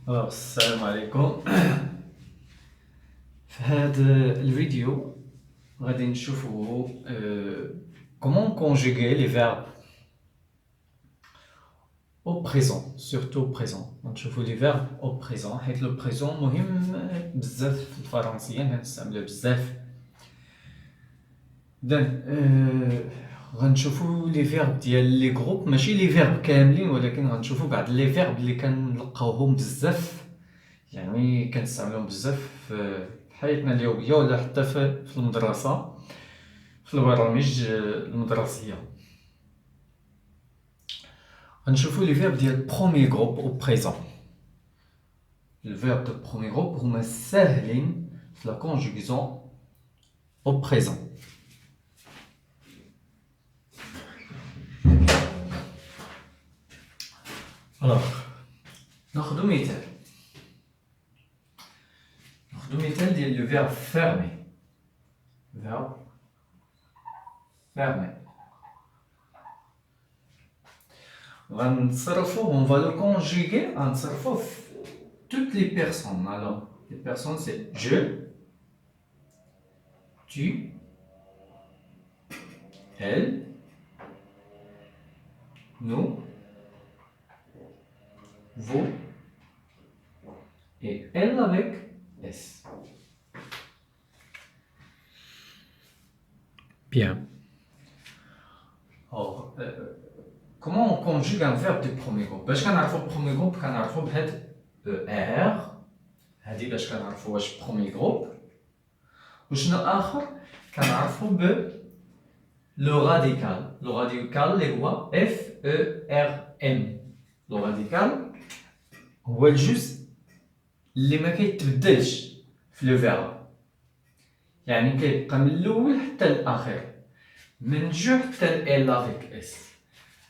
Alors, salam alaikum. في هذا الفيديو غادي نشوفوا comment conjuguer les verbes au présent, surtout au présent. نشوفوا les verbes au présent حيت le présent مهم بزاف في الفرنسية كنستعملوه بزاف. إذن غنشوفوا لي فيرب ديال لي جروب ماشي لي فيرب كاملين ولكن غنشوفوا بعض لي فيرب اللي كنلقاوهم بزاف يعني كنستعملوهم بزاف في حياتنا اليومية ولا حتى في المدرسة في البرامج المدرسية. غنشوفوا لي فيرب ديال بروميي جروب او بريزون. الفيرب دو بروميي جروب هما ساهلين في لا كونجوغيزون او بريزون. Alors, ناخدو مثال ديال le verbe fermer. Verbe fermer. On va le conjuguer en toutes les personnes. Alors, les personnes c'est je, tu, elle, nous, vous et elle avec S. Bien. Alors, comment on conjugue un verbe du premier groupe? باش كنعرفوا البروميي جروب كنعرفوا بهاد ار هادي باش كنعرفوا واش بروميي جروب. وشنو اخر كنعرفوا ب لو راديكال اللي هو اف او ار ام. لو راديكال هو الجزء اللي ما كيتبدلش في لو فيرب، يعني كيبقى من الاول حتى الاخر، من جو حتى ال افيك اس.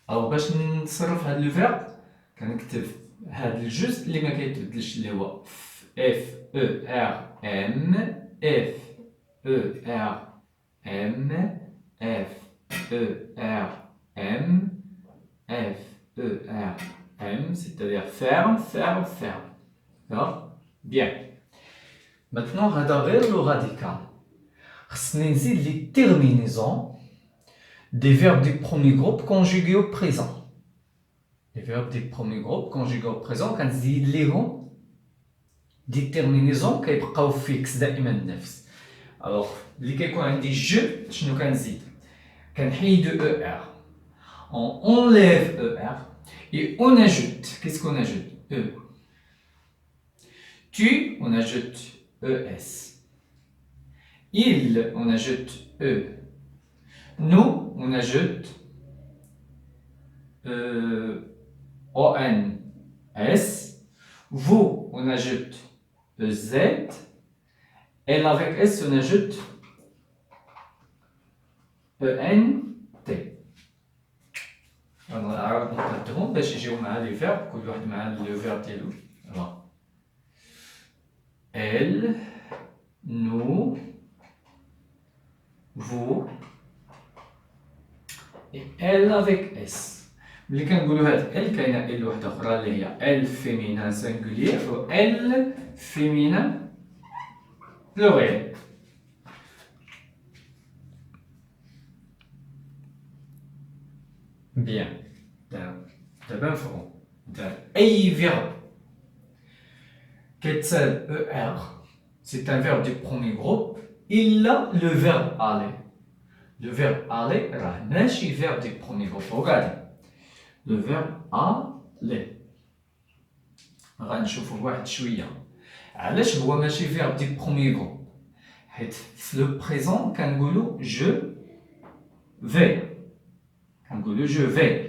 او باش نصرف هاد لو فيرب كنكتب هاد الجزء اللي ما كيتبدلش اللي هو اف او ار ام اف او ار ام اف او ار ام اف او ار ام c'est-à-dire ferme. D'accord? Bien. Maintenant, هذا غير لو راديكال. خصني نزيد لي terminaisons des verbes du premier groupe conjugués au présent. Les verbes du premier groupe conjugués au présent كنزيد ليهم دي terminaisons كيبقاو فيكس دائما نفس. Alors, اللي كيكون عندي je شنو كنزيد؟ كنحيدو ER. On enlève ER et on ajoute. Qu'est-ce qu'on ajoute? E. Tu, on ajoute ES. Il, on ajoute E. Nous, on ajoute ONS. Vous, on ajoute EZ. Elle avec S, on ajoute ENT. غنعاود نقدهم باش يجيو مع لي فيرب كل واحد مع لو فيرب ديالو. Elle, nous, vous et elle avec S. ملي كنقولوا هاد elle كاينه elle وحده اخرى اللي هي elle féminin singulier و elle féminin pluriel. Bien. دابا نفهمو اي فيرب كيتسال ER, c'est un verbe du premier groupe. Il a le verbe aller. Le verbe aller راه ماشي verbe du premier groupe. Regardez. Le verbe aller. غنشوفوا واحد شويه علاش هو ماشي verbe du premier groupe. حيت في لو بريزون كنقولوا je vais. كنقولوا je vais.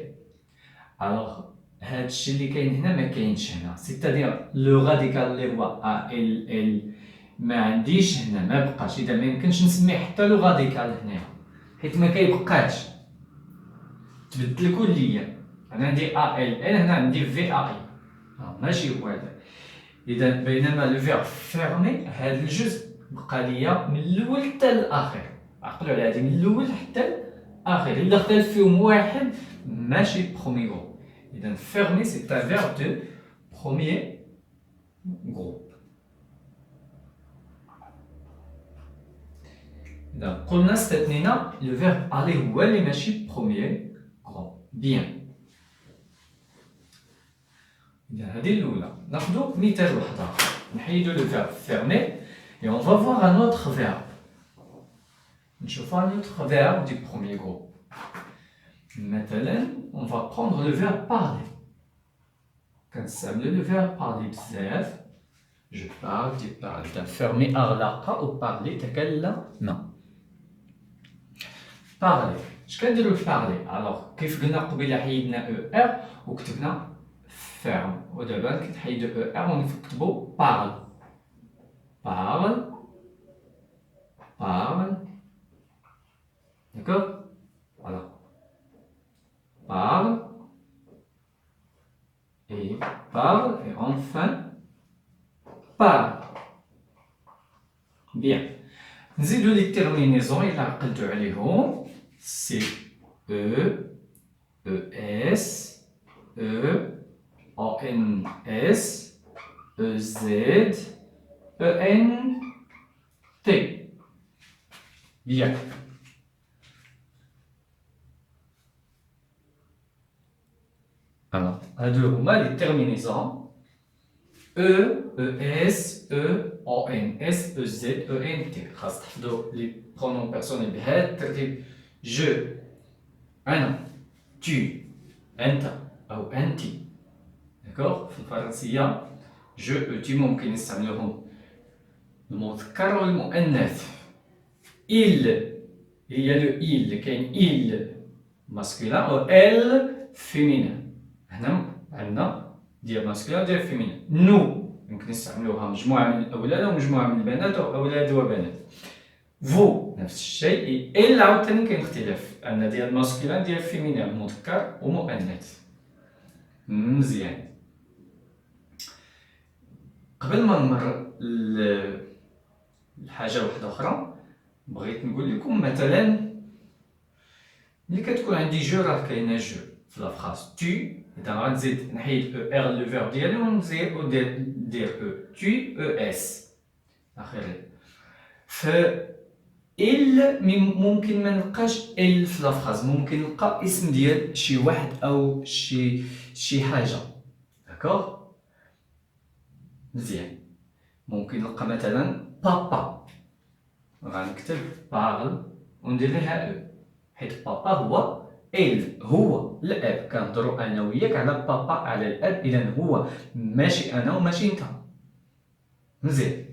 Alors هادشي اللي كاين هنا ما كاينش هنا، سيتادير لو راديكال اللي هو ال ما عنديش هنا، ما بقاش. اذا ما يمكنش نسميه حتى لو راديكال هنا حيت ما كيبقاش، تبدل كليا. انا عندي ال هنا عندي في اي ماشي هو هذا. اذا بينما لو فيرب فيرمي هذا الجزء بقى ليا من الاول حتى الاخر. عقلوا على هذه من الاول حتى الاخر، الا اختلف فيهم واحد ماشي بروميي غروب. إذن fermer c'est un verbe de premier groupe. إذا قلنا استثنينا le verbe aller هو اللي ماشي premier groupe. Bien. إذا هذه الأولى. ناخذ مثال واحد آخر. نحيدو le verbe fermer et on va voir un autre verbe. نشوفو un autre verbe du premier groupe. مثلا on va prendre le verbe parler. كنستعملو le verbe parler بزاف. Je parle, tu parles. إذا fermer أغلق أو parler تكلم. parler. اش كنديرو في parler؟ alors كيف قلنا قبيله حيدنا ER وكتبنا ferme. ودابا كنحيدو ER ونكتبو parle. parle. parle. D'accord? Voilà. Parle. Et parle. Et enfin, parle. Bien. نزيدو لي terminaisons إلا عقلتو عليهم. C, E, ES, E, ONS, EZ, ENT. Bien. Alors, هادو هما لي terminaisons E, ES, E, ONS, EZ, ENT. خاص تحفظوا لي pronoms personnels بهذا الترتيب. je, أنا, tu, أنت أو أنتِ. d'accord؟ في الفرنسية je, tu ممكن نستعملوهم المذكر والمؤنث. il هي لو il كاين il masculin و elle féminin. هنا عندنا ديال ماسكولين وديال فيمينين. نو يمكن نستعملوها مجموعة من الأولاد أو مجموعة من البنات أو أولاد وبنات. فو نفس الشيء. إلا عاوتاني كاين اختلاف عندنا ديال ماسكولين ديال فيمينين مذكر ومؤنث. مزيان. قبل ما نمر لحاجة واحدة أخرى بغيت نقول لكم مثلا ملي كتكون عندي جو راه كاينة جو في لا فراز tu. إذا غنزيد نحيد ER لو فيرب ديالي ونزيد ندير E tu ES آخره. ف إل ممكن ما نلقاش إل في لا فراز. ممكن نلقى اسم ديال شي واحد أو شي حاجة. داكوغ؟ مزيان. ممكن نلقى مثلا بابا. غنكتب بارل وندير ليها أو حيت بابا هو إل هو الأب. كنهضرو أنا وياك على بابا على الأب. إذا هو ماشي أنا وماشي نتا. مزيان.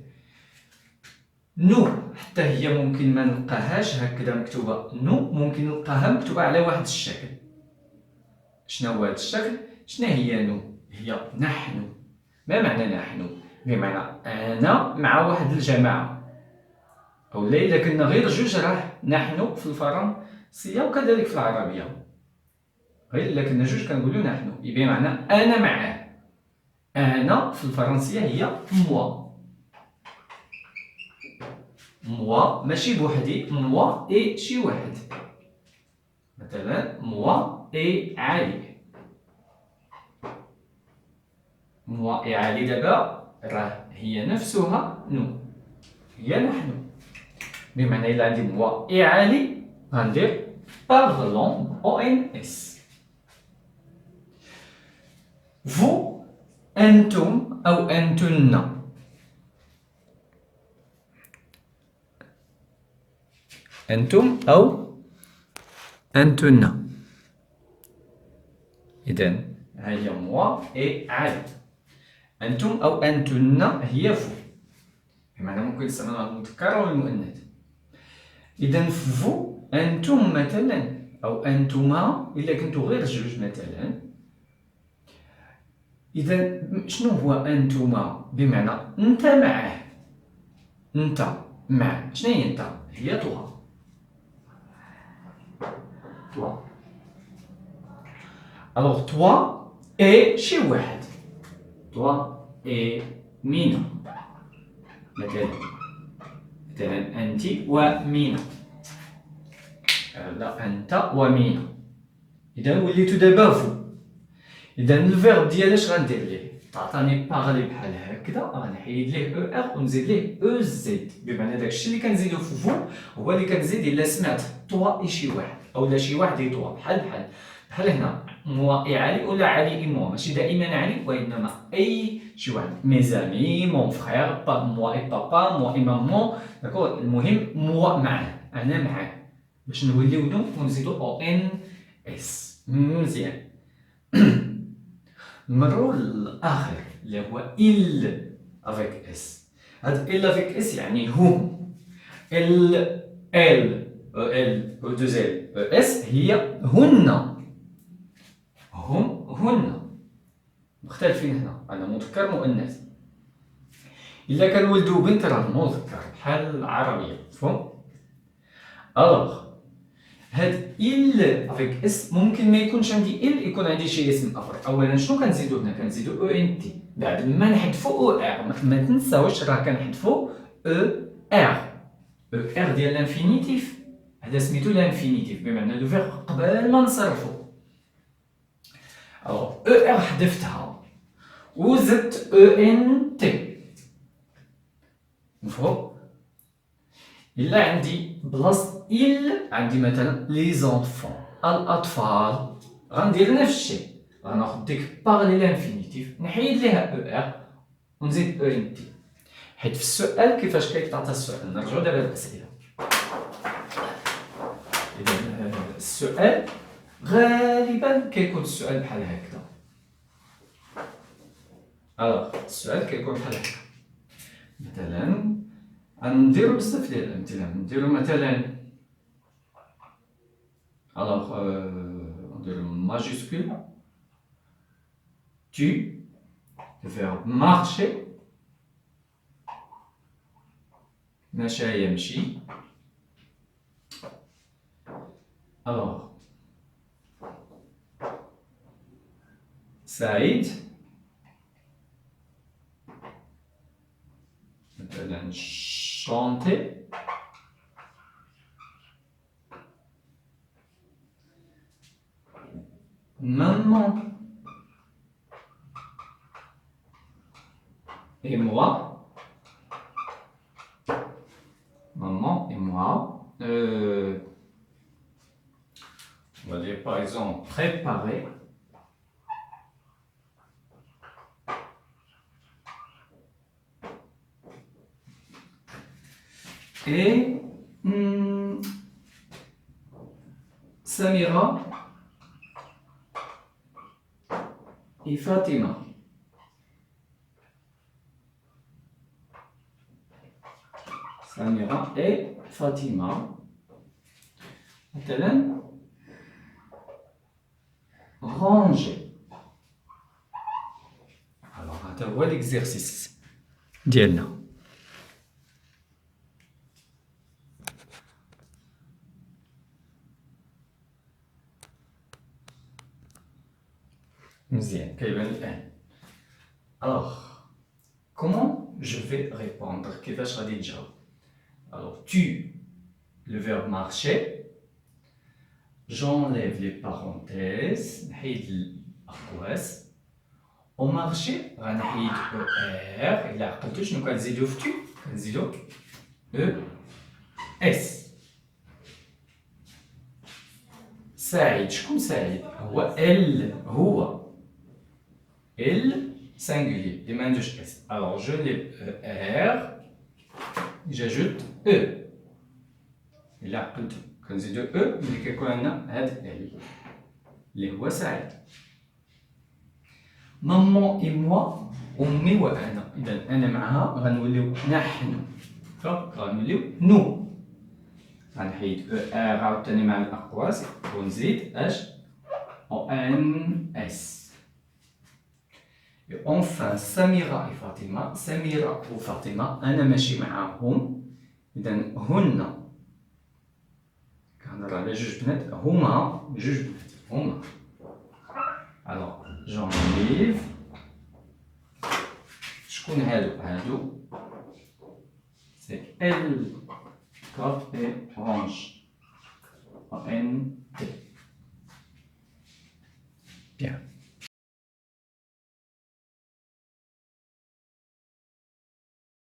نو حتى هي ممكن ما نلقاهاش هكذا مكتوبة نو. ممكن نلقاها مكتوبة على واحد الشكل. شنو هو هذا الشكل؟ شنو هي نو؟ هي نحن. ما معنى نحن؟ بمعنى أنا مع واحد الجماعة. أو لا إلا كنا غير جوج راه نحن في الفرنسية وكذلك في العربية. غير إلا كنا جوج كنقولو نحن بمعنى أنا معاه. أنا في الفرنسية هي موا. موا ماشي بوحدي. موا إي شي واحد. مثلا موا إي علي. موا إي علي دابا راه هي نفسها نو. هي نحن. بمعنى إلا عندي موا إي علي غندير parlons ONS. vous أنتم أو أنتن. أنتم أو أنتن. إذن هي موا إي علي. أنتم أو أنتن هي فو. بمعنى ممكن نستعملوها المذكر أو المؤنث. إذن فو أنتم مثلا أو أنتما إلا كنتو غير جوج مثلا. إذا شنو هو أنتما؟ بمعنى أنت معه. أنت معه. شنو هي أنت؟ هي توا. توا. ألوغ توا إي شي واحد. توا إي مينا. مثلا أنت ومينا. لا أنت ومينا. إذا وليتو دابا فو. إذا الفيرب ديالي اش غندير ليه؟ تعطاني باغلي بحال هكذا غنحيد ليه او ار ونزيد ليه او زد بمعنى داكشي اللي كنزيدو في فو هو اللي كنزيد الا سمعت طوا اي شي واحد اولا شي واحد اي طوا بحال هنا موا اي عالي ولا عالي اي موا ماشي دائما عالي وانما اي شي واحد ميزامي مون فخير با موا اي بابا موا اي مامون داكور المهم موا معاه انا معاه باش نوليو دونك ونزيدو او ان اس مزيان. نمرو للاخر اللي هو ال افيك اس. هاد ال افيك اس يعني هم. ال او دوز ال اس هي هن هن مختلفين هنا انا مذكر مؤنث. الا كان ولد وبنت راه مذكر بحال العربيه مفهوم. الوغ هاد ال افيك اس ممكن ما يكونش عندي ال يكون عندي شي اسم اخر. اولا شنو كنزيدو هنا كنزيدو او ان تي بعد ما نحذفو او ار ما تنساوش راه كنحذفو او ار. او ار ديال لانفينيتيف هذا سميتو لانفينيتيف بمعنى لو فيرب قبل ما نصرفو. الوغ او ار حذفتها وزدت او ان تي مفهوم. إلا عندي بلاصة إل عندي مثلا لي زونفون الأطفال غندير نفس الشيء غناخد ديك باغلي لانفينيتيف نحيد ليها او ار ونزيد او ان تي. حيت في السؤال كيفاش كيتعطى السؤال نرجعو دابا للأسئلة. إذا السؤال غالبا كيكون السؤال بحال هكذا. السؤال كيكون بحال هكا مثلا غنديرو بزاف ديال الأمثلة نديرو مثلا نديرو ماجيسكول tu le verbe marcher مشى يمشي. سعيد مثلا chanter maman et moi. Maman et moi. On va dire par exemple préparer. Et Samira et Fatima. Samira et Fatima. مثلا ranger. Alors هذا هو l'exercice ديالنا. مزيان كيبان الآن. Alors comment je vais répondre كيفاش غادي تجاوب. Alors tu le verbe marcher j'enlève les parenthèses نحيد الأقواس. au marché غنحيد او ار إلا عقلتو شنو كنزيدو في tu كنزيدو او اس. سعيد شكون سعيد هو ال هو ال singulier اللي ما عندوش اس. alors je lève ار j'ajoute او إلا عقلتو كنزيدو او ملي كيكون عندنا هاد ال اللي هو سعيد. مامون اي موا امي وانا اذا انا معها غنوليو نحن غنوليو نو. غنحيد او ار عاوتاني مع الاقواس ونزيد اش او ان اس. et enfin سميرة et فاطمة. سميرة وفاطمة انا ماشي معاهم اذا هن كنهضر على جوج بنات هما جوج بنات هما. alors j'enlève شكون هادو c'est elle carte et orange en N T. Bien.